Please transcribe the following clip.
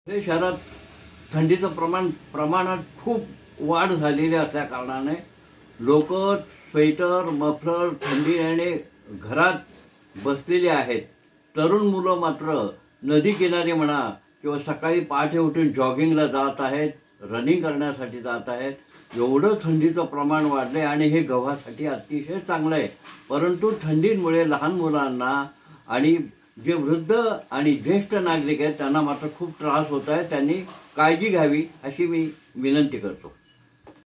हे शहरात थंडीचं प्रमाणात खूप वाढ झालेली असल्या कारणाने लोक स्वेटर मफलर थंडीने घरात बसलेली आहेत। तरुण मुलं मात्र नदी किनारी म्हणा किंवा सकाळी पहाटे उठून जॉगिंगला जात आहेत, रनिंग करण्यासाठी जात आहेत। एवढं थंडीचं प्रमाण वाढले आणि हे गव्हासाठी अतिशय चांगलं आहे। परंतु थंडीमुळे लहान मुलांना आणि जे वृद्ध आणि ज्येष्ठ नागरिक आहेत त्यांना मात्र खूप त्रास होत आहे। त्यांनी काळजी घ्यावी अशी मी विनंती करतो।